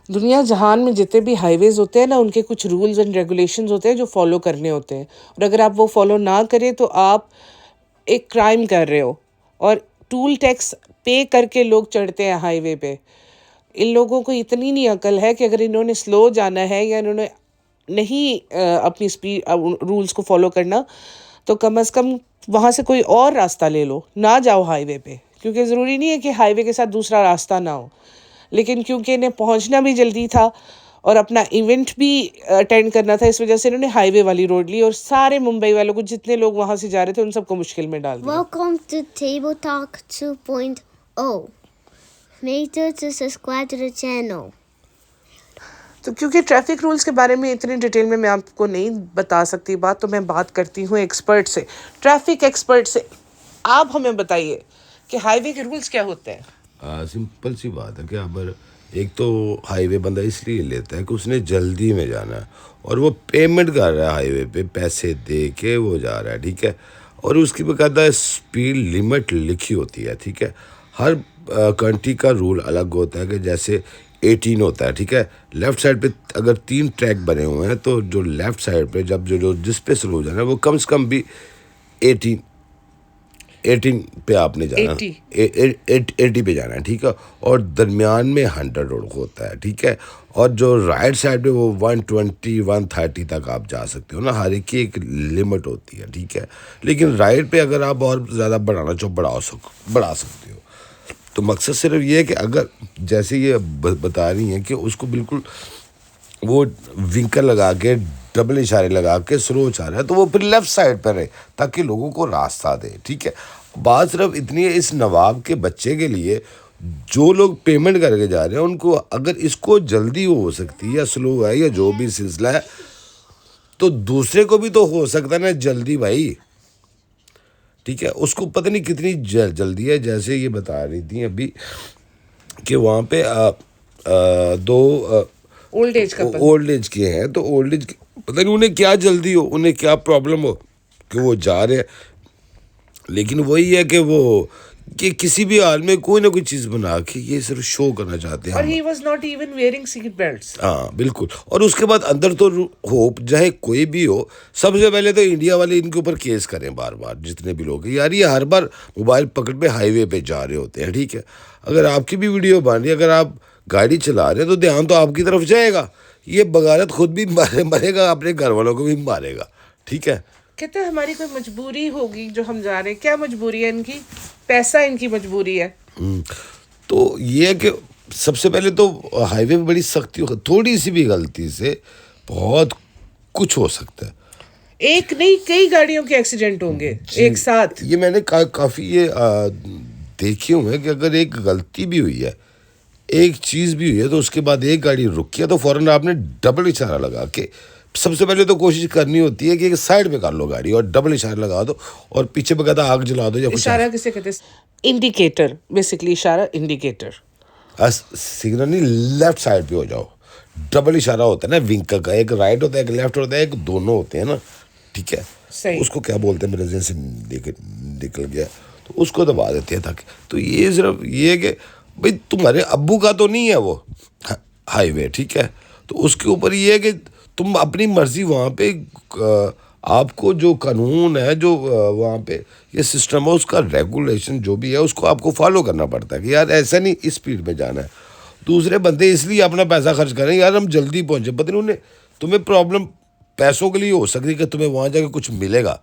دنیا جہان میں جتنے بھی ہائی ویز ہوتے ہیں نا، ان کے کچھ رولز اینڈ ریگولیشنز ہوتے ہیں جو فالو کرنے ہوتے ہیں، اور اگر آپ وہ فالو نہ کریں تو آپ ایک کرائم کر رہے ہو. اور ٹول ٹیکس پے کر کے لوگ چڑھتے ہیں ہائی وے پہ. ان لوگوں کو اتنی نہیں عقل ہے کہ اگر انہوں نے سلو جانا ہے یا انہوں نے نہیں اپنی اسپیڈ رولز کو فالو کرنا، تو کم از کم وہاں سے کوئی اور راستہ لے لو، نہ جاؤ ہائی وے پہ. کیونکہ ضروری نہیں ہے کہ ہائی وے کے ساتھ دوسرا راستہ نہ ہو، لیکن کیونکہ انہیں پہنچنا بھی جلدی تھا اور اپنا ایونٹ بھی اٹینڈ کرنا تھا، اس وجہ سے انہوں نے ہائی وے والی روڈ لی، اور سارے ممبئی والوں کو، جتنے لوگ وہاں سے جا رہے تھے، ان سب کو مشکل میں ڈال دیا. Welcome to Table Talk 2.0. Make sure to subscribe to the channel. تو کیونکہ ٹریفک رولز کے بارے میں اتنی ڈیٹیل میں آپ کو نہیں بتا سکتی بات، تو میں بات کرتی ہوں ایکسپرٹ سے، ٹریفک ایکسپرٹ سے. آپ ہمیں بتائیے کہ ہائی وے کے رولز کیا ہوتے ہیں. سمپل سی بات ہے کہ اب ایک تو ہائی وے بندہ اس لیے لیتا ہے کہ اس نے جلدی میں جانا ہے، اور وہ پیمنٹ کر رہا ہے ہائی وے پہ، پیسے دے کے وہ جا رہا ہے، ٹھیک ہے. اور اس کی باقاعدہ اسپیڈ لمٹ لکھی ہوتی ہے، ٹھیک ہے. ہر کنٹری کا رول الگ ہوتا ہے، کہ جیسے 18 ہوتا ہے، ٹھیک ہے. لیفٹ سائڈ پہ اگر 3 ٹریک بنے ہوئے ہیں تو جو لیفٹ سائڈ پہ جب جو جس پہ سلو جانا ہے وہ کم سے کم بھی 18 پہ آپ نے جانا، 80 پہ جانا ہے، ٹھیک ہے. اور درمیان میں 100 روڈ ہوتا ہے، ٹھیک ہے. اور جو رائٹ سائڈ پہ وہ 120 130 تک آپ جا سکتے ہو نا، ہر ایک کی ایک لمٹ ہوتی ہے، ٹھیک ہے. لیکن رائٹ پہ اگر آپ اور زیادہ بڑھانا چاہو بڑھا سکتے ہو. تو مقصد صرف یہ ہے کہ اگر جیسے یہ بتا رہی ہیں کہ اس کو بالکل وہ ونکر لگا کے ڈبل اشارے لگا کے سلو چاہ رہا ہے، تو وہ پھر لیفٹ سائڈ پہ رہے تاکہ لوگوں کو راستہ دے، ٹھیک ہے. بات صرف اتنی ہے اس نواب کے بچے کے لیے، جو لوگ پیمنٹ کر کے جا رہے ہیں ان کو اگر اس کو جلدی ہو سکتی ہے یا سلو ہے یا جو بھی سلسلہ ہے، تو دوسرے کو بھی تو ہو سکتا ہے نا جلدی بھائی، ٹھیک ہے. اس کو پتہ نہیں کتنی جلدی ہے. جیسے یہ بتا رہی تھیں ابھی کہ وہاں پہ دو اولڈ ایج کے ہیں، تو اولڈ ایج پتہ نہیں انہیں کیا جلدی ہو، انہیں کیا پرابلم ہو کہ وہ جا رہے ہیں. لیکن وہی ہے کہ وہ کہ کسی بھی حال میں کوئی نہ کوئی چیز بنا کے یہ صرف شو کرنا چاہتے ہیں. اور he was not even wearing seat belts. ہاں بالکل. اور اس کے بعد اندر تو ہوپ چاہے کوئی بھی ہو، سب سے پہلے تو انڈیا والے ان کے اوپر کیس کریں بار بار، جتنے بھی لوگ ہیں یار یہ ہر بار موبائل پکڑ پہ ہائی وے پہ جا رہے ہوتے ہیں، ٹھیک ہے. اگر آپ کی بھی ویڈیو بن رہی ہے، اگر آپ گاڑی چلا رہے ہیں تو دھیان تو آپ کی طرف جائے گا. یہ بغارت خود بھی مرے گا، اپنے گھر والوں کو بھی مارے گا، ٹھیک ہے. کہتے ہیں ہماری کوئی مجبوری ہوگی جو ہم جا رہے ہیں. کیا مجبوری ہے ان کی؟ پیسہ ان کی مجبوری ہے. تو یہ ہے کہ سب سے پہلے تو ہائی وے پہ بڑی سختی ہو، تھوڑی سی بھی غلطی سے بہت کچھ ہو سکتا ہے. ایک نہیں کئی گاڑیوں کے ایکسیڈنٹ ہوں گے ایک ساتھ. یہ میں نے کافی یہ دیکھے ہوئے ہیں کہ اگر ایک غلطی بھی ہوئی ہے، ایک چیز بھی ہوئی ہے، تو اس کے بعد ایک گاڑی رکی ہے تو فوراً آپ نے ڈبل اشارہ لگا کے، سب سے پہلے تو کوشش کرنی ہوتی ہے کہ ایک سائڈ پہ کر لو گاڑی اور ڈبل اشارہ لگا دو، اور پیچھے پہ کہتا آگ جلا دو یا کچھ. اشارہ کسے کہتے ہیں؟ انڈیکیٹر. بیسکلی اشارہ انڈیکیٹر. سگنل نہیں، لیفٹ سائڈ پہ ہو جاؤ. ڈبل اشارہ ہوتا ہے نا ونکر کا، ایک رائٹ ہوتا ہے ایک لیفٹ ہوتا ہے، ایک دونوں ہوتے ہیں نا، ٹھیک ہے. اس کو کیا بولتے ہیں، میرے ذہن سے نکل گیا. تو اس کو دبا دیتے ہیں تاکہ. تو یہ صرف یہ ہے کہ بھائی تمہارے ابو کا تو نہیں ہے وہ ہائی وے، ٹھیک ہے. تو اس کے اوپر یہ ہے کہ تم اپنی مرضی وہاں پہ، آپ کو جو قانون ہے، جو وہاں پہ یہ سسٹم ہے، اس کا ریگولیشن جو بھی ہے اس کو آپ کو فالو کرنا پڑتا ہے کہ یار ایسا نہیں اس اسپیڈ میں جانا ہے. دوسرے بندے اس لیے اپنا پیسہ خرچ کریں یار ہم جلدی پہنچے، پتہ نہیں انہیں تمہیں پرابلم پیسوں کے لیے ہو سکتی کہ تمہیں وہاں جا کے کچھ ملے گا،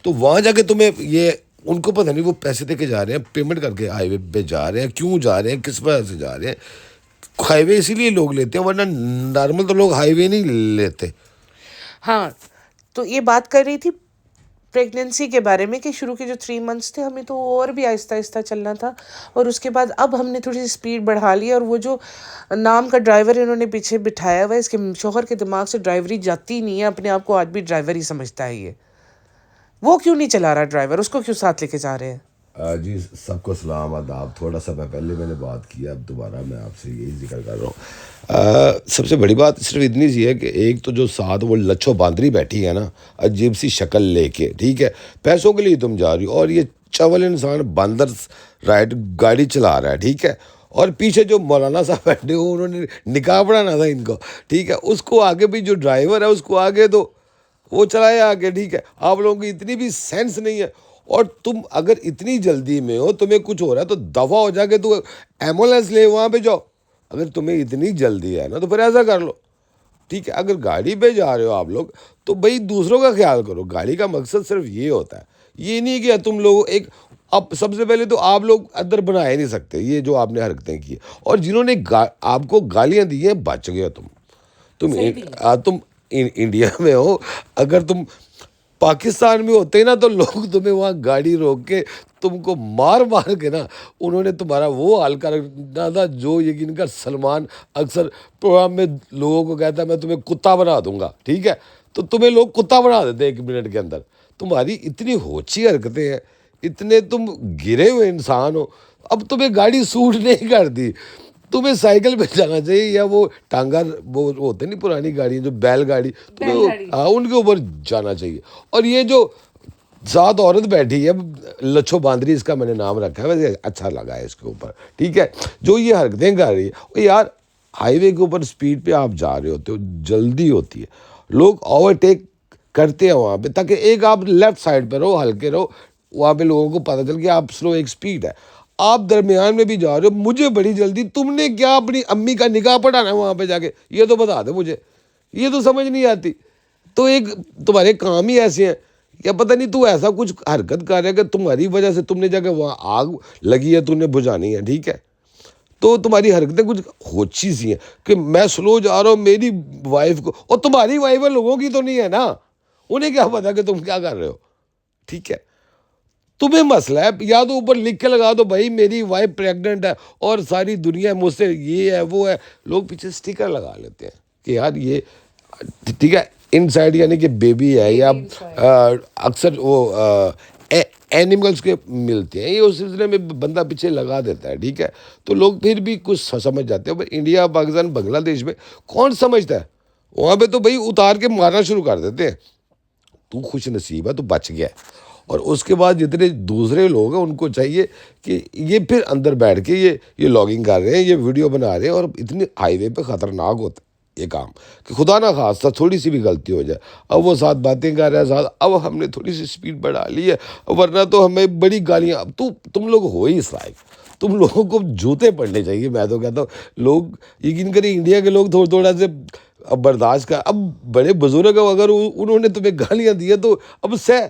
تو وہاں جا کے تمہیں یہ ان کو پتہ نہیں وہ پیسے دے کے جا رہے ہیں، پیمنٹ کر کے ہائی وے پہ جا رہے ہیں، کیوں جا رہے ہیں، کس وجہ سے جا رہے ہیں. ہائی وے اسی لیے لوگ لیتے ہیں، ورنہ نارمل تو لوگ ہائی وے نہیں لیتے. ہاں تو یہ بات کر رہی تھی پریگننسی کے بارے میں کہ شروع کے جو 3 months تھے ہمیں تو اور بھی آہستہ آہستہ چلنا تھا، اور اس کے بعد اب ہم نے تھوڑی سی اسپیڈ بڑھا لی. اور وہ جو نام کا ڈرائیور انہوں نے پیچھے بٹھایا ہوا ہے، اس کے شوہر کے دماغ سے ڈرائیوری جاتی نہیں ہے. اپنے آپ کو آج بھی ڈرائیور ہی سمجھتا ہے. یہ وہ کیوں نہیں چلا رہا ڈرائیور، اس کو کیوں ساتھ لے کے جا رہے ہیں؟ جی سب کو سلام آداب. تھوڑا سا پہلے میں نے بات کیا، اب دوبارہ میں آپ سے یہی ذکر کر رہا ہوں. سب سے بڑی بات صرف اتنی سی ہے کہ ایک تو جو ساتھ وہ لچھو باندری بیٹھی ہے نا، عجیب سی شکل لے کے، ٹھیک ہے، پیسوں کے لیے تم جا رہی ہو، اور یہ چول انسان باندر رائٹ گاڑی چلا رہا ہے، ٹھیک ہے. اور پیچھے جو مولانا صاحب بیٹھے ہو انہوں نے نکاح پڑھانا تھا ان کو, ٹھیک ہے, اس کو آگے بھی جو ڈرائیور ہے اس کو آگے دو, وہ چلائے آگے, ٹھیک ہے. آپ لوگوں کی اتنی بھی سینس نہیں ہے. اور تم اگر اتنی جلدی میں ہو, تمہیں کچھ ہو رہا ہے تو دفع ہو جا کے تو ایمبولینس لے وہاں پہ جاؤ. اگر تمہیں اتنی جلدی ہے نا تو پھر ایسا کر لو, ٹھیک ہے. اگر گاڑی پہ جا رہے ہو آپ لوگ تو بھائی دوسروں کا خیال کرو. گاڑی کا مقصد صرف یہ ہوتا ہے, یہ نہیں کہ تم لوگ ایک, اب سب سے پہلے تو آپ لوگ اندر بنا ہی نہیں سکتے یہ جو آپ نے حرکتیں کی. اور جنہوں نے آپ کو گالیاں دی ہیں بچ گئے تم انڈیا میں ہو. اگر تم پاکستان میں ہوتے نا تو لوگ تمہیں وہاں گاڑی روک کے تم کو مار مار کے نا انہوں نے تمہارا وہ حال کرنا تھا جو یقین کر سلمان اکثر پروگرام میں لوگوں کو کہتا ہے میں تمہیں کتا بنا دوں گا, ٹھیک ہے. تو تمہیں لوگ کتا بنا دیتے 1 منٹ کے اندر. تمہاری اتنی ہوچی حرکتیں ہیں, اتنے تم گرے ہوئے انسان ہو, اب تمہیں گاڑی سوٹ نہیں کرتی. تمہیں سائیکل پہ جانا چاہیے یا وہ ٹانگا وہ ہوتے نہیں پرانی گاڑی جو بیل گاڑی, ان کے اوپر جانا چاہیے. اور یہ جو ساتھ عورت بیٹھی ہے لچھو باندری, اس کا میں نے نام رکھا ہے, ویسے اچھا لگا ہے اس کے اوپر, ٹھیک ہے. جو یہ حرکتیں کر رہی ہے یار, ہائی وے کے اوپر اسپیڈ پہ آپ جا رہے ہوتے ہو, جلدی ہوتی ہے, لوگ اوور ٹیک کرتے ہیں وہاں پہ تاکہ ایک آپ لیفٹ سائڈ پہ رہو, ہلکے رہو, وہاں پہ لوگوں کو پتہ چل کہ آپ سلو ایک اسپیڈ ہے. آپ درمیان میں بھی جا رہے ہو, مجھے بڑی جلدی, تم نے کیا اپنی امی کا نکاح پڑھانا ہے وہاں پہ جا کے, یہ تو بتا دے مجھے, یہ تو سمجھ نہیں آتی. تو ایک تمہارے کام ہی ایسے ہیں, یا پتہ نہیں تو ایسا کچھ حرکت کر رہا ہے کہ تمہاری وجہ سے تم نے جا کے وہاں آگ لگی ہے, تم نے بجھانی ہے, ٹھیک ہے. تو تمہاری حرکتیں کچھ ہوچی سی ہیں کہ میں سلو جا رہا ہوں, میری وائف کو, اور تمہاری وائف لوگوں کی تو نہیں ہے نا, انہیں کیا پتا کہ تم کیا کر رہے ہو, ٹھیک ہے. تمہیں مسئلہ ہے, یا تو اوپر لکھ کے لگا دو بھائی میری وائف پریگننٹ ہے اور ساری دنیا مجھ سے یہ ہے وہ ہے. لوگ پیچھے اسٹیکر لگا لیتے ہیں کہ یار یہ ٹھیک ہے ان سائڈ یعنی کہ بیبی ہے, یا اکثر وہ اینیملس کے ملتے ہیں, یہ اس سلسلے میں بندہ پیچھے لگا دیتا ہے, ٹھیک ہے. تو لوگ پھر بھی کچھ سمجھ جاتے ہیں. پر انڈیا, پاکستان, بنگلہ دیش میں کون سمجھتا ہے؟ وہاں پہ تو بھائی اتار کے مارنا شروع کر دیتے ہیں. تو خوش نصیب ہے, تو بچ گیا. اور اس کے بعد جتنے دوسرے لوگ ہیں ان کو چاہیے کہ یہ پھر اندر بیٹھ کے یہ لاگنگ کر رہے ہیں, یہ ویڈیو بنا رہے ہیں, اور اتنی ہائی وے پہ خطرناک ہوتا ہے یہ کام کہ خدا نہ خواستہ تھوڑی سی بھی غلطی ہو جائے. اب وہ ساتھ باتیں کر رہے ہیں ساتھ, اب ہم نے تھوڑی سی اسپیڈ بڑھا لی ہے, ورنہ تو ہمیں بڑی گالیاں. اب تم لوگ ہو ہی اس لائق, تم لوگوں کو جوتے پڑنے چاہیے. میں تو کہتا ہوں لوگ یقین کریں انڈیا کے لوگ تھوڑا سے اب برداشت کر, اب بڑے بزرگ اگر انہوں نے تمہیں گالیاں دی تو اب سہ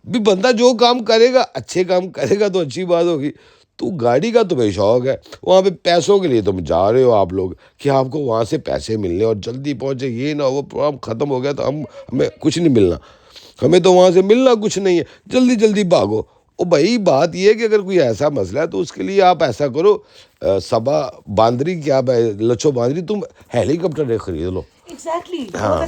بھی, بندہ جو کام کرے گا اچھے کام کرے گا تو اچھی بات ہوگی. تو گاڑی کا تمہیں شوق ہے, وہاں پہ پیسوں کے لیے تم جا رہے ہو آپ لوگ کہ آپ کو وہاں سے پیسے ملنے اور جلدی پہنچے, یہ نہ وہ پروگرام ختم ہو گیا تو ہمیں کچھ نہیں ملنا, ہمیں تو وہاں سے ملنا کچھ نہیں ہے, جلدی جلدی بھاگو. او بھائی بات یہ ہے کہ اگر کوئی ایسا مسئلہ ہے تو اس کے لیے آپ ایسا کرو, صبا باندری کیا لچھو باندری, تم ہیلی کاپٹر خرید لو. ہاں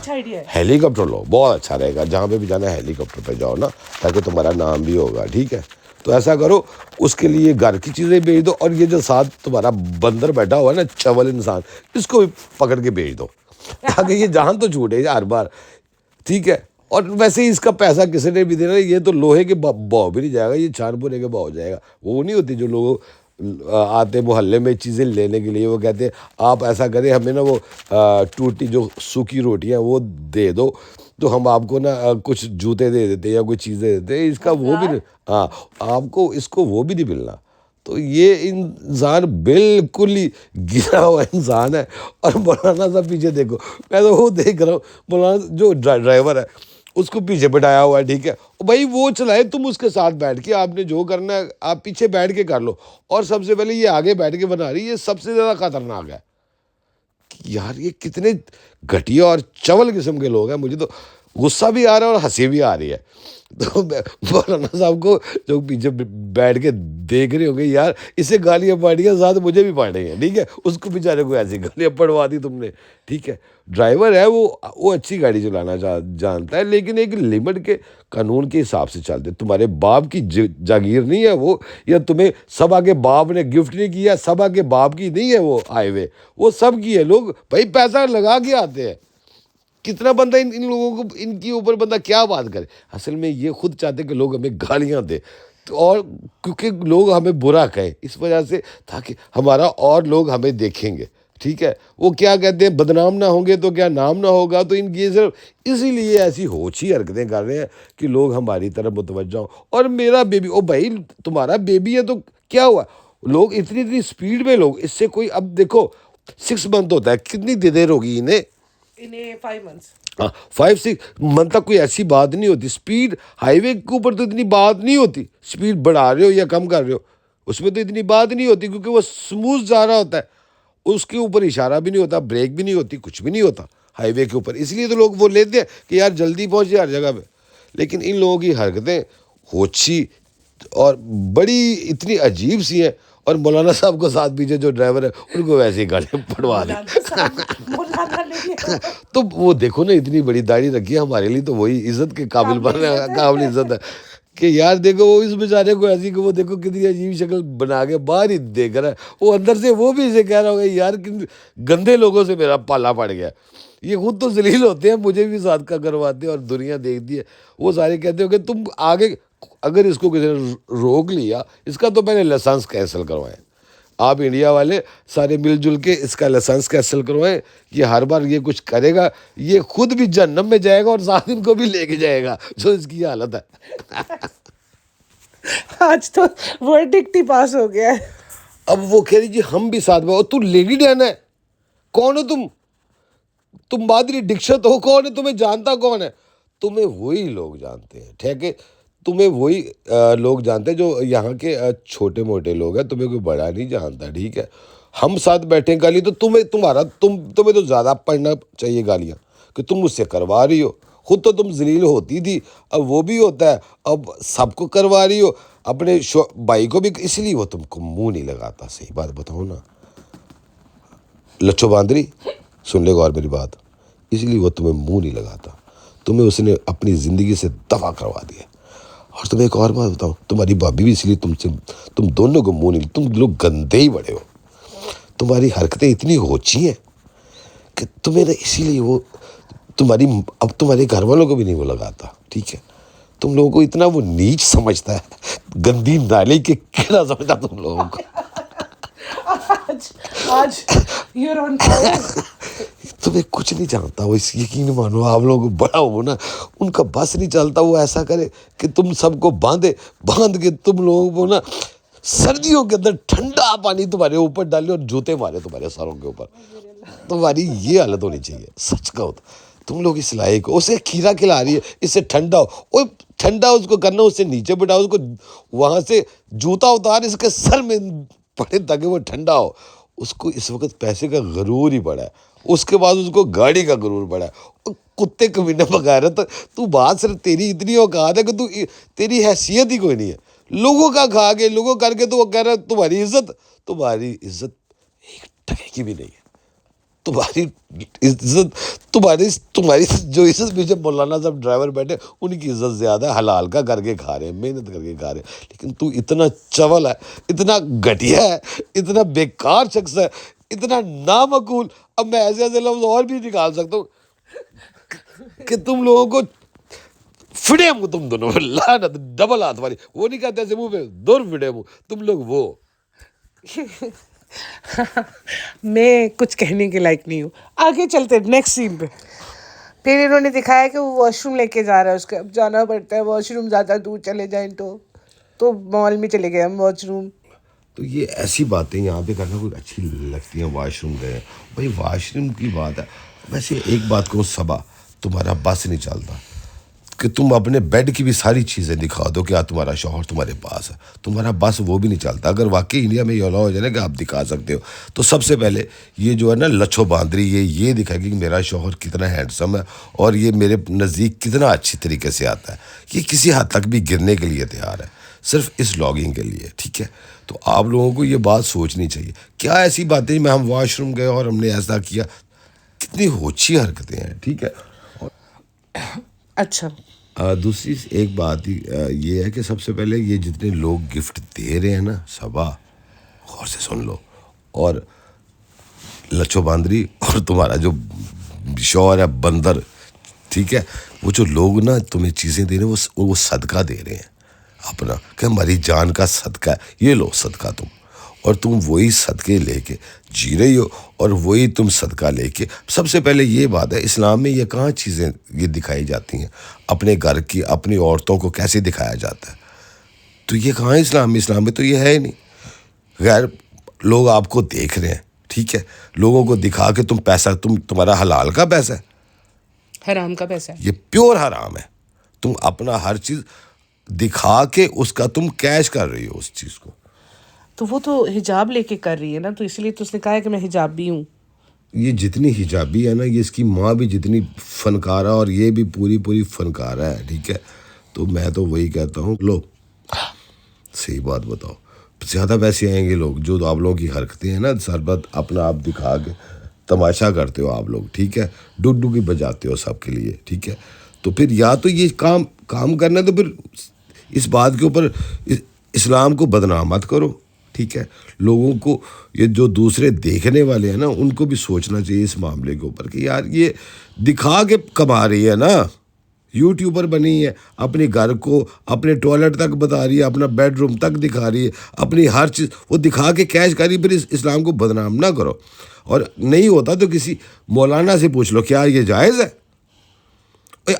ہیلی کاپٹر لو, بہت اچھا رہے گا. جہاں پہ بھی جانا ہے ہیلی کاپٹر پہ جاؤ نا, تاکہ تمہارا نام بھی ہوگا, ٹھیک ہے. تو ایسا کرو, اس کے لیے گھر کی چیزیں بھیج دو, اور یہ جو ساتھ تمہارا بندر بیٹھا ہوا ہے نا چول انسان, اس کو بھی پکڑ کے بھیج دو تاکہ یہ جان تو چھوٹے ہر بار, ٹھیک ہے. اور ویسے ہی اس کا پیسہ کسی نے بھی دینا, یہ تو لوہے کے بھاؤ بھی نہیں جائے گا, یہ چانپورے کے بھاؤ جائے گا. وہ نہیں ہوتی جو لوگ آتے محلے میں چیزیں لینے کے لیے, وہ کہتے ہیں آپ ایسا کریں ہمیں نا وہ ٹوٹی جو سوکھی روٹیاں وہ دے دو تو ہم آپ کو نا کچھ جوتے دے دیتے یا کوئی چیزیں دیتے. اس کا وہ بھی نہیں, ہاں آپ کو اس کو وہ بھی نہیں ملنا. تو یہ انسان بالکل ہی گرا ہوا انسان ہے. اور مولانا صاحب پیچھے دیکھو, میں تو وہ دیکھ رہا ہوں, مولانا جو ڈرائیور ہے اس کو پیچھے بٹھایا ہوا ہے, ٹھیک ہے. بھائی وہ چلائے, تم اس کے ساتھ بیٹھ کے, آپ نے جو کرنا ہے آپ پیچھے بیٹھ کے کر لو. اور سب سے پہلے یہ آگے بیٹھ کے بنا رہی ہے, یہ سب سے زیادہ خطرناک ہے. یار یہ کتنے گھٹیا اور چول قسم کے لوگ ہیں, مجھے تو غصہ بھی آ رہا ہے اور ہنسی بھی آ رہی ہے. تو مولانا صاحب کو جو پیچھے بیٹھ کے دیکھ رہے ہو گے, یار اسے گالیاں پاڑیاں ساتھ مجھے بھی پاڑیں ہیں, ٹھیک ہے. اس کو بیچارے کو ایسی گالیاں پڑوا دی تم نے, ٹھیک ہے. ڈرائیور ہے وہ اچھی گاڑی چلانا جانتا ہے, لیکن ایک لمٹ کے قانون کے حساب سے چلتے. تمہارے باپ کی جاگیر نہیں ہے وہ, یا تمہیں سبا کے باپ نے گفٹ نہیں کیا, سبا کے باپ کی نہیں ہے وہ ہائی وے, وہ سب کی ہے. لوگ بھائی پیسہ لگا کے آتے ہیں. کتنا بندہ ان لوگوں کو ان کے اوپر بندہ کیا بات کرے. اصل میں یہ خود چاہتے کہ لوگ ہمیں گالیاں دیں, اور کیونکہ لوگ ہمیں برا کہیں اس وجہ سے تاکہ ہمارا اور لوگ ہمیں دیکھیں گے، ٹھیک ہے. وہ کیا کہتے ہیں بدنام نہ ہوں گے تو کیا نام نہ ہوگا. تو ان کی صرف اسی لیے ایسی ہوچی حرکتیں کر رہے ہیں کہ لوگ ہماری طرف متوجہ ہوں. اور میرا بیبی، او بھائی تمہارا بیبی ہے تو کیا ہوا؟ لوگ اتنی سپیڈ میں لوگ اس سے کوئی، اب دیکھو 6 منتھ ہوتا ہے، کتنی دیر ہوگی انہیں 5 months. 5-6 منتھ تک کوئی ایسی بات نہیں ہوتی. اسپیڈ ہائی وے کے اوپر تو اتنی بات نہیں ہوتی، اسپیڈ بڑھا رہے ہو یا کم کر رہے ہو اس میں تو اتنی بات نہیں ہوتی، کیونکہ وہ سموتھ جا رہا ہوتا ہے. اس کے اوپر اشارہ بھی نہیں ہوتا، بریک بھی نہیں ہوتی، کچھ بھی نہیں ہوتا ہائی وے کے اوپر. اس لیے تو لوگ وہ لیتے ہیں کہ یار جلدی پہنچے ہر جگہ پہ. لیکن ان لوگوں کی حرکتیں ہوچی اور بڑی اتنی عجیب سی ہیں. اور مولانا صاحب کو ساتھ پیچھے جو ڈرائیور ہے ان کو ویسے ہی گاڑی پڑوا دیں. مولانا نہیں ہے. تو وہ دیکھو نا اتنی بڑی داڑھی رکھی ہے، ہمارے لیے تو وہی عزت کے قابل قابل عزت ہے کہ یار دیکھو وہ اس بیچارے کو ایسی کہ وہ دیکھو کتنی عجیب شکل بنا کے باہر ہی دیکھ رہا ہے. وہ اندر سے وہ بھی اسے کہہ رہا ہوگا یار کن گندے لوگوں سے میرا پالا پڑ گیا. یہ خود تو ذلیل ہوتے ہیں، مجھے بھی ساتھ کا کرواتے ہیں اور دنیا دیکھتی ہے. وہ سارے کہتے ہو کہ تم آگے اگر اس کو کسی نے روک لیا اس کا تو پہلے لائسنس کینسل کروائیں. آپ انڈیا والے سارے مل جل کے اس کا لائسنس کینسل کروائیں. یہ ہر بار یہ کچھ کرے گا، یہ خود بھی جہنم میں جائے گا اور ساتھ ان کو بھی لے کے جائے گا، جو اس کی حالت ہے. آج تو ورڈکٹ ہی پاس ہو گیا ہے. اب وہ کہہ رہی جی ہم بھی ساتھ میں. اور تو لیڈی ڈین ہے، کون ہو تم مادری ڈکشت ہو، کون ہے؟ تمہیں جانتا کون ہے؟ تمہیں وہی لوگ جانتے ہیں، ٹھیک ہے. تمہیں وہی لوگ جانتے ہیں جو یہاں کے چھوٹے موٹے لوگ ہیں. تمہیں کوئی بڑا نہیں جانتا، ٹھیک ہے. ہم ساتھ بیٹھے گالی تو تمہیں تو زیادہ پڑھنا چاہیے گالیاں کہ تم مجھ سے کروا رہی ہو. خود تو تم ذلیل ہوتی تھی، اب وہ بھی ہوتا ہے، اب سب کو کروا رہی ہو. اپنے بھائی کو بھی، اس لیے وہ تم کو منہ نہیں لگاتا. صحیح بات بتاؤ نا لچو باندری، سن لے غور میری بات. اس لیے وہ تمہیں منہ نہیں لگاتا. تمہیں اس نے اپنی زندگی سے دفع کروا دیا. اور تمہیں ایک اور بات بتاؤں، تمہاری بھابھی بھی اس لیے تم دونوں کو منہ نہیں، تم لوگ گندے ہی بڑے ہو. تمہاری حرکتیں اتنی ہوچی ہیں کہ تمہیں نا اسی لیے وہ اب تمہارے گھر والوں کو بھی نہیں وہ لگاتا، ٹھیک ہے. تم لوگوں کو اتنا وہ نیچ سمجھتا ہے، گندی نالی کے کیڑا سمجھتا تم لوگوں کو. آج you're on fire. تمہیں کچھ نہیں جانتا. وہ اس یقین مانو آپ لوگوں کو بڑا ہو نا، ان کا بس نہیں چلتا. وہ ایسا کرے کہ تم سب کو باندھ کے تم لوگوں کو نا سردیوں کے اندر ٹھنڈا پانی تمہارے اوپر ڈالے اور جوتے مارے تمہارے سروں کے اوپر. تمہاری یہ حالت ہونی چاہیے. سچ کہو تو تم لوگ اس لائق ہو. اسے کھیرا کھلا رہی ہے، اس سے ٹھنڈا ہو. وہ ٹھنڈا اس کو کرنا، اس سے نیچے بٹھاؤ، اس کو وہاں سے جوتا اتار اس کے سر میں پڑے تاکہ وہ ٹھنڈا ہو. اس کو اس وقت پیسے کا غرور ہی پڑا ہے. اس کے بعد اس کو گاڑی کا غرور پڑا ہے. کتے کمینے بغیرت، تو بات صرف تیری اتنی اوقات ہے کہ تیری حیثیت ہی کوئی نہیں ہے. لوگوں کا کھا کے لوگوں کر کے تو وہ کہہ رہا ہے تمہاری عزت ایک ٹکے کی بھی نہیں ہے. تمہاری عزت تمہاری جو عزت پیچھے مولانا صاحب ڈرائیور بیٹھے ان کی عزت زیادہ ہے. حلال کا کر کے کھا رہے ہیں، محنت کر کے کھا رہے ہیں. لیکن تو اتنا چول ہے، اتنا گھٹیا ہے، اتنا بیکار شخص ہے، اتنا نامعقول. اب میں ایسے لفظ اور بھی نکال سکتا ہوں کہ تم لوگوں کو فڑے منہ تم دونوں لعنت ڈبل ہاتھ والی. وہ نہیں کہتے ایسے منہ پہ دور فڑے منہ تم لوگ. وہ میں کچھ کہنے کے لائق نہیں ہوں. آگے چلتے نیکسٹ سین پہ. پھر انہوں نے دکھایا کہ وہ واش روم لے کے جا رہا ہے، اس کا اب جانا پڑتا ہے واش روم. زیادہ دور چلے جائیں تو مال میں چلے گئے ہم واش روم. تو یہ ایسی باتیں یہاں پہ کرنا کوئی اچھی لگتی ہیں. واش روم گئے بھائی، واش روم کی بات ہے. ویسے ایک بات کو صبا تمہارا بس نہیں چلتا کہ تم اپنے بیڈ کی بھی ساری چیزیں دکھا دو کہ تمہارا شوہر تمہارے پاس ہے. تمہارا بس وہ بھی نہیں چلتا. اگر واقعی انڈیا میں یہ الاؤ ہو جائے نا کہ آپ دکھا سکتے ہو تو سب سے پہلے یہ جو ہے نا لچھو باندری یہ دکھائے گی کہ میرا شوہر کتنا ہینڈسم ہے اور یہ میرے نزدیک کتنا اچھی طریقے سے آتا ہے. یہ کسی حد تک بھی گرنے کے لیے تیار ہے صرف اس لاگنگ کے لیے، ٹھیک ہے. تو آپ لوگوں کو یہ بات سوچنی چاہیے. کیا ایسی باتیں میں ہم واش روم گئے اور ہم نے ایسا کیا، کتنی ہوچی حرکتیں ہیں، ٹھیک ہے. اچھا دوسری ایک بات یہ ہے کہ سب سے پہلے یہ جتنے لوگ گفٹ دے رہے ہیں نا صبا غور سے سن لو. اور لچو باندری اور تمہارا جو شوہر ہے بندر، ٹھیک ہے، وہ جو لوگ نا تمہیں چیزیں دے رہے ہیں وہ صدقہ دے رہے ہیں. اپنا کہ ہماری جان کا صدقہ ہے، یہ لو صدقہ تم، اور تم وہی صدقے لے کے جی رہی ہو، اور وہی تم صدقہ لے کے. سب سے پہلے یہ بات ہے، اسلام میں یہ کہاں چیزیں یہ دکھائی جاتی ہیں، اپنے گھر کی اپنی عورتوں کو کیسے دکھایا جاتا ہے؟ تو یہ کہاں ہے اسلام میں تو یہ ہے ہی نہیں. غیر لوگ آپ کو دیکھ رہے ہیں، ٹھیک ہے، لوگوں کو دکھا کے تم پیسہ، تمہارا حلال کا پیسہ ہے، حرام کا پیسہ ہے. یہ پیور حرام ہے. تم اپنا ہر چیز دکھا کے اس کا تم کیش کر رہی ہو اس چیز کو. تو وہ تو حجاب لے کے کر رہی ہے نا، تو اس لیے تو اس نے کہا ہے کہ میں حجابی ہوں. یہ جتنی حجابی ہے نا، یہ اس کی ماں بھی جتنی فنکارہ، اور یہ بھی پوری فنکارہ ہے، ٹھیک ہے. تو میں تو وہی کہتا ہوں، لو صحیح بات بتاؤ، زیادہ پیسے آئیں گے لوگ جو آپ لوگوں کی حرکتیں ہیں نا، سربت اپنا آپ دکھا کے تماشا کرتے ہو آپ لوگ، ٹھیک ہے، ڈگڈگی بجاتے ہو سب کے لیے، ٹھیک ہے. تو پھر یا تو یہ کام کرنا، تو پھر اس بات کے اوپر اسلام کو بدنام مت کرو، ٹھیک ہے. لوگوں کو، یہ جو دوسرے دیکھنے والے ہیں نا، ان کو بھی سوچنا چاہیے اس معاملے کے اوپر کہ یار یہ دکھا کے کما رہی ہے نا، یوٹیوبر بنی ہے، اپنے گھر کو، اپنے ٹوائلٹ تک بتا رہی ہے، اپنا بیڈ روم تک دکھا رہی ہے، اپنی ہر چیز وہ دکھا کے کیش کر رہی ہے. پھر اسلام کو بدنام نہ کرو. اور نہیں ہوتا تو کسی مولانا سے پوچھ لو کیا یہ جائز ہے.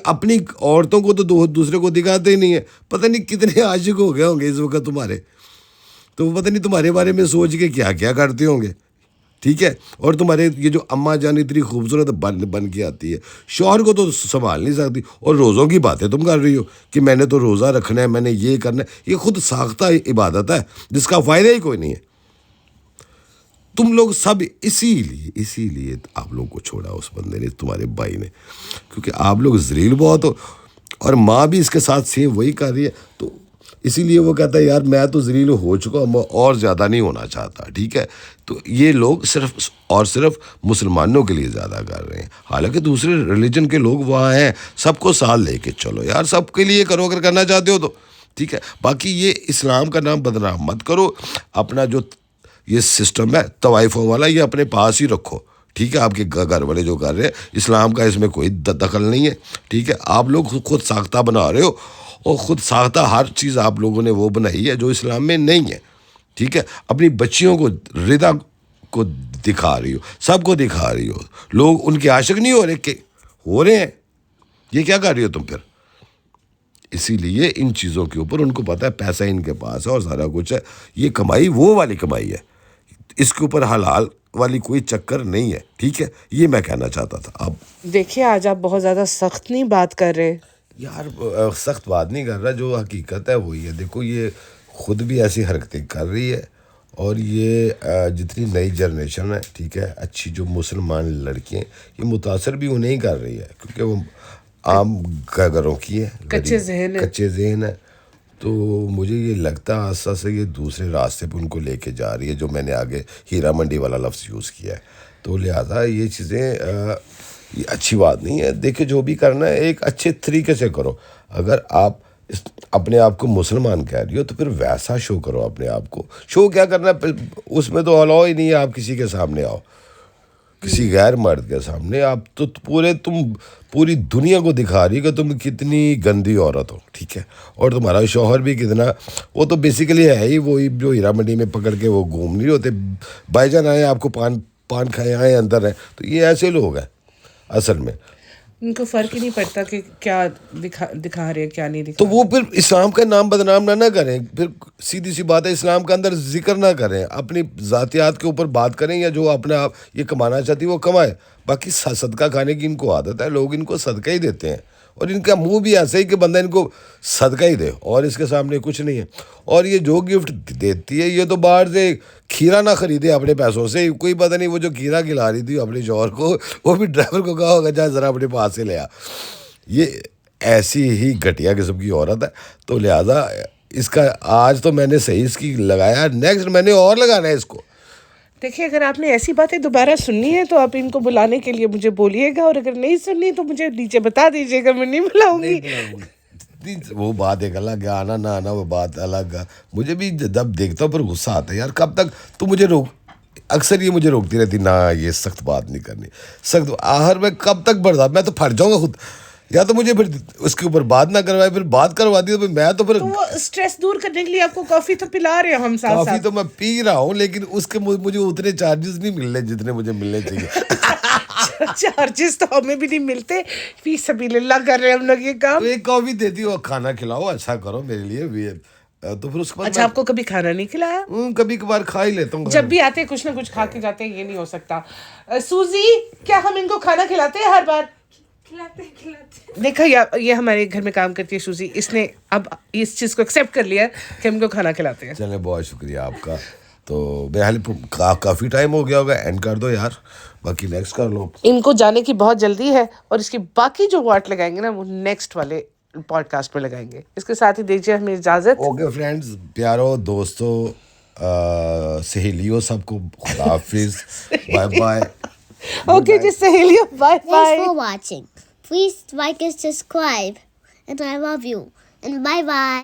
اپنی عورتوں کو تو دوسرے کو دکھاتے ہی نہیں ہے. پتہ نہیں کتنے عاشق ہو گئے ہوں گے اس وقت تمہارے، تو وہ پتہ نہیں تمہارے بارے میں سوچ کے کیا کیا کرتے ہوں گے، ٹھیک ہے. اور تمہارے یہ جو اماں جان اتنی خوبصورت بن کے آتی ہے، شوہر کو تو سنبھال نہیں سکتی، اور روزوں کی باتیں تم کر رہی ہو کہ میں نے تو روزہ رکھنا ہے، میں نے یہ کرنا ہے. یہ خود ساختہ عبادت ہے جس کا فائدہ ہی کوئی نہیں ہے. تم لوگ سب اسی لیے آپ لوگوں کو چھوڑا اس بندے نے، تمہارے بھائی نے، کیونکہ آپ لوگ ذلیل بہت ہو، اور ماں بھی اس کے ساتھ سیم وہی کر رہی ہے. تو اسی لیے وہ کہتا ہے یار میں تو ذلیل ہو چکا ہوں، میں اور زیادہ نہیں ہونا چاہتا، ٹھیک ہے. تو یہ لوگ صرف مسلمانوں کے لیے زیادہ کر رہے ہیں، حالانکہ دوسرے ریلیجن کے لوگ وہاں ہیں. سب کو ساتھ لے کے چلو یار، سب کے لیے کرو اگر کرنا چاہتے ہو تو، ٹھیک ہے. باقی یہ اسلام کا نام بدنام مت کرو. اپنا جو یہ سسٹم ہے طوائفوں والا، یہ اپنے پاس ہی رکھو، ٹھیک ہے. آپ کے گھر والے جو کر رہے ہیں، اسلام کا اس میں کوئی دخل نہیں ہے، ٹھیک ہے. آپ لوگ خود ساختہ بنا رہے ہو، اور خود ساختہ ہر چیز آپ لوگوں نے وہ بنائی ہے جو اسلام میں نہیں ہے، ٹھیک ہے. اپنی بچیوں کو ردا کو دکھا رہی ہو، سب کو دکھا رہی ہو. لوگ ان کے عاشق نہیں ہو رہے کہ ہو رہے ہیں. یہ کیا کر رہی ہو تم پھر؟ اسی لیے ان چیزوں کے اوپر ان کو پتہ ہے پیسہ ان کے پاس ہے اور سارا کچھ ہے. یہ کمائی وہ والی کمائی ہے، اس کے اوپر حلال والی کوئی چکر نہیں ہے، ٹھیک ہے. یہ میں کہنا چاہتا تھا. اب دیکھیے آج آپ بہت زیادہ سخت نہیں بات کر رہے. یار سخت بات نہیں کر رہا، جو حقیقت ہے وہی ہے. دیکھو یہ خود بھی ایسی حرکتیں کر رہی ہے، اور یہ جتنی نئی جنریشن ہے، ٹھیک ہے، اچھی جو مسلمان لڑکیاں، یہ متاثر بھی انہیں کر رہی ہے، کیونکہ وہ عام گھروں کی ہے، کچے ذہن ہے. تو مجھے یہ لگتا ہے آسا سے یہ دوسرے راستے پہ ان کو لے کے جا رہی ہے، جو میں نے آگے ہیرا منڈی والا لفظ یوز کیا ہے. تو لہٰذا یہ چیزیں یہ اچھی بات نہیں ہے. دیکھیں جو بھی کرنا ہے ایک اچھے طریقے سے کرو. اگر آپ اپنے آپ کو مسلمان کہہ رہی ہو تو پھر ویسا شو کرو اپنے آپ کو. شو کیا کرنا ہے اس میں تو الاؤ ہی نہیں ہے آپ کسی کے سامنے آؤ، کسی غیر مرد کے سامنے. آپ تو تم پوری دنیا کو دکھا رہی کہ تم کتنی گندی عورت ہو، ٹھیک ہے. اور تمہارا شوہر بھی کتنا، وہ تو بیسیکلی ہے ہی وہی جو ہیرا منڈی میں پکڑ کے وہ گھوم نہیں ہوتے. بھائی جان آئے آپ کو پان کھائے آئے اندر ہیں. تو یہ ایسے لوگ ہیں اصل میں. ان کو فرق ہی نہیں پڑتا کہ کیا دکھا رہے ہیں کیا نہیں دکھا. تو وہ پھر اسلام کا نام بدنام نہ کریں. پھر سیدھی سی بات ہے، اسلام کے اندر ذکر نہ کریں، اپنی ذاتیات کے اوپر بات کریں، یا جو اپنے آپ یہ کمانا چاہتی ہے وہ کمائے. باقی صدقہ کھانے کی ان کو عادت ہے، لوگ ان کو صدقہ ہی دیتے ہیں، اور ان کا منہ بھی ایسا ہی کہ بندہ ان کو صدقہ ہی دے، اور اس کے سامنے کچھ نہیں ہے. اور یہ جو گفٹ دیتی ہے، یہ تو باہر سے کھیرا نہ خریدے اپنے پیسوں سے. کوئی پتہ نہیں وہ جو کھیرا کھلا رہی تھی اپنے شوہر کو، وہ بھی ڈرائیور کو کہا ہوگا جا ذرا اپنے پاس سے لیا. یہ ایسی ہی گھٹیا قسم کی عورت ہے. تو لہٰذا اس کا آج تو میں نے صحیح اس کی لگایا، نیکسٹ میں نے اور لگانا ہے اس کو. دیکھیے اگر آپ نے ایسی باتیں دوبارہ سننی ہے تو آپ ان کو بلانے کے لیے مجھے بولیے گا، اور اگر نہیں سننی تو مجھے نیچے بتا دیجیے گا، میں نہیں بلاؤں گی. وہ بات ایک الگ ہے، آنا نہ آنا وہ بات الگ ہے. مجھے بھی جب دیکھتا ہوں پھر غصہ آتا ہے یار، کب تک تو مجھے اکثر یہ مجھے روکتی رہتی، نہ یہ سخت بات نہیں کرنی، سخت آخر میں کب تک برداشت، میں تو پھٹ جاؤں گا خود یا تو مجھے پھر اس کے اوپر بات نہ کروائے, پھر بات کروا دی تو میں تو پھر وہ اسٹریس دور کرنے کے لیے آپ کو کافی تو پلا رہے ہیں ہم ساتھ کافی ساتھ. تو میں پی رہا ہوں, لیکن اس کے مجھے اتنے چارجز نہیں مل رہے جتنے مجھے ملنے چاہیے. چارجز تو ہمیں بھی نہیں ملتے, فی سبیل اللہ کر رہے ہیں ہم لوگ یہ کام. تو ایک کافی دیتی ہو, کھانا کھلاؤ, اچھا کرو میرے لیے. تو پھر اس کے بعد اچھا آپ کو کبھی کھانا نہیں کھلایا؟ کبھی کبھار کھا ہی لیتا ہوں. جب بھی آتے ہیں کچھ نہ کچھ کھا کے جاتے ہیں, یہ نہیں ہو سکتا. سوزی کیا ہم ان کو کھانا کھلاتے ہیں ہر بار؟ دیکھا یہ ہمارے گھر میں کام کرتی ہے سوزی, اس نے اب اس چیز کو ایکسیپٹ کر لیا کہ ہم کو کھانا کھلاتے ہیں. چلیں بہت شکریہ آپ کا. تو میرا کافی ٹائم ہو گیا ہوگا, اینڈ کر دو یار, باقی نیکسٹ کر لو. ان کو جانے کی بہت جلدی ہے, اور اس کی باقی جو واٹ لگائیں گے نا وہ نیکسٹ والے پوڈ کاسٹ میں لگائیں گے. اس کے ساتھ ہی دیجیے ہمیں اجازت. اوکے فرینڈز, پیارو دوستو, سہیلیوں, سب کو خدا حافظ, بائے بائے. اوکے جی سہیلیوں, bye Thanks bye. for watching. Please like and subscribe. And I love you. And bye bye.